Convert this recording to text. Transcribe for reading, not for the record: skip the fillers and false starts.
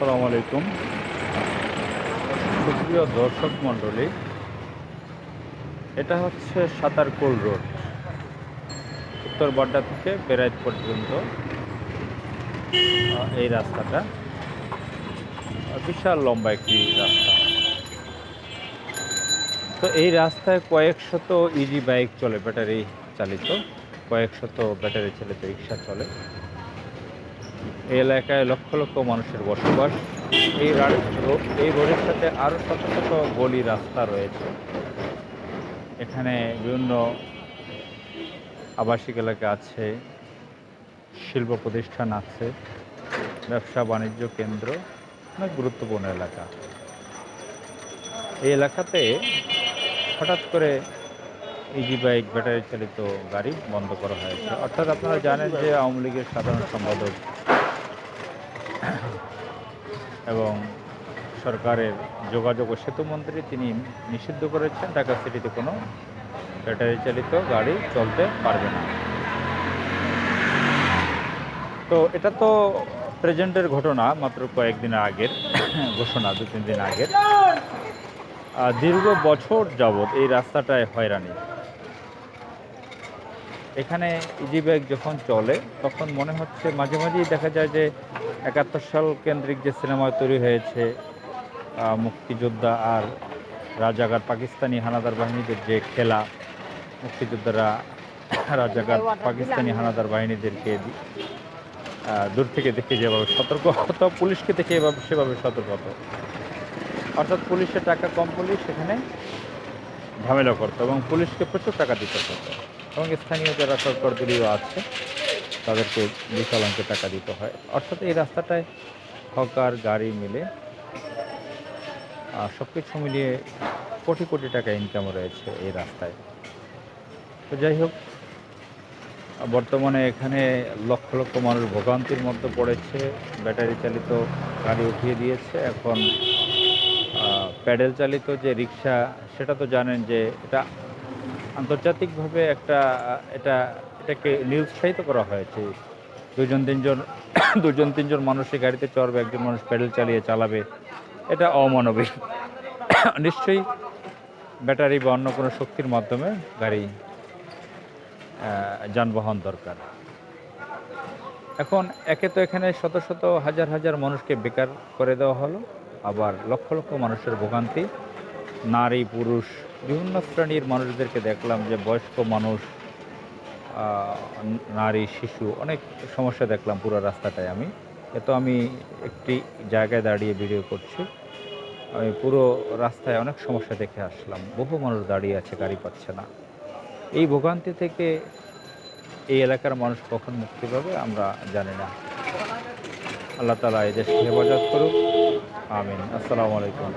আসসালামু আলাইকুম। সুপ্রিয় দর্শক মণ্ডলী, এটা হচ্ছে সাতারকুল রোড, উত্তর বাড্ডা থেকে বেড়াইত পর্যন্ত। এই রাস্তাটা বিশাল লম্বা একটি রাস্তা। তো এই রাস্তায় কয়েক শত ইজি বাইক চলে, ব্যাটারি চালিত, কয়েক শত ব্যাটারি চালিত রিক্সা চলে। এই এলাকায় লক্ষ লক্ষ মানুষের বসবাস। এই রোডের সাথে আরও শত শত গলি রাস্তা রয়েছে। এখানে বিভিন্ন আবাসিক এলাকা আছে, শিল্প প্রতিষ্ঠান আছে, ব্যবসা বাণিজ্য কেন্দ্র, অনেক গুরুত্বপূর্ণ এলাকা। এই এলাকাতে হঠাৎ করে ইজি বাইক, ব্যাটারি চালিত গাড়ি বন্ধ করা হয়েছে। অর্থাৎ আপনারা জানেন যে আওয়ামী লীগের সাধারণ সম্পাদক এবং সরকারের যোগাযোগ ও সেতু মন্ত্রী তিনি নিষিদ্ধ করেছেন ঢাকা সিটিতে কোনো ব্যাটারি চালিত গাড়ি চলতে পারবে না। তো এটা তো প্রেজেন্টের ঘটনা, মাত্র কয়েকদিন আগের ঘোষণা, 2-3 দিন আগের। দীর্ঘ বছর যাবৎ এই রাস্তাটায় হয়রানি। এখানে ইজি বাইক যখন চলে তখন মনে হচ্ছে, মাঝে মাঝেই দেখা যায় যে 71 সাল কেন্দ্রিক যে সিনেমা তৈরি হয়েছে, মুক্তিযোদ্ধা আর রাজাকার পাকিস্তানি হানাদার বাহিনীদের যে খেলা, মুক্তিযোদ্ধারা রাজাকার পাকিস্তানি হানাদার বাহিনীদেরকে দূর থেকে দেখে যেভাবে সতর্ক হতো, পুলিশকে দেখে সেভাবে সতর্ক হতো। অর্থাৎ পুলিশের টাকা কম পড়লেই সেখানে ঝামেলা করতো এবং পুলিশকে প্রচুর টাকা দিতে হতো, এবং স্থানীয় যারা সরকার দলীয় আছে তাদেরকে বিশাল অঙ্কের টাকা দিতে হয়। অর্থাৎ এই রাস্তাটায় হকার গাড়ি মিলে সব কিছু মিলিয়ে কোটি কোটি টাকা ইনকাম রয়েছে এই রাস্তায়। তো যাই হোক, বর্তমানে এখানে লক্ষ লক্ষ মানুষ ভোগান্তির মধ্যে পড়েছে। ব্যাটারি চালিত গাড়ি উঠিয়ে দিয়েছে, এখন প্যাডেল চালিত যে রিক্সা, সেটা তো জানেন যে এটা আন্তর্জাতিকভাবে এটাকে নিরুৎসাহিত করা হয়েছে। দুজন তিনজন মানুষ এই গাড়িতে চড়বে, একজন মানুষ প্যাডেল চালাবে, এটা অমানবিক। নিশ্চয়ই ব্যাটারি বা অন্য কোনো শক্তির মাধ্যমে গাড়ি যানবাহন দরকার। এখন একে তো এখানে শত শত হাজার হাজার মানুষকে বেকার করে দেওয়া হলো, আবার লক্ষ লক্ষ মানুষের ভোগান্তি। নারী পুরুষ বিভিন্ন শ্রেণীর মানুষদেরকে দেখলাম, যে বয়স্ক মানুষ, নারী শিশু, অনেক সমস্যা দেখলাম পুরো রাস্তাটায়। আমি একটি জায়গায় দাঁড়িয়ে ভিডিও করছি, আমি পুরো রাস্তায় অনেক সমস্যা দেখে আসলাম। বহু মানুষ দাঁড়িয়ে আছে, গাড়ি পাচ্ছে না। এই ভোগান্তি থেকে এই এলাকার মানুষ কখন মুক্তি পাবে আমরা জানি না। আল্লাহ তাআলা এই দেশকে হেফাজত করুক, আমিন। আসসালামু আলাইকুম।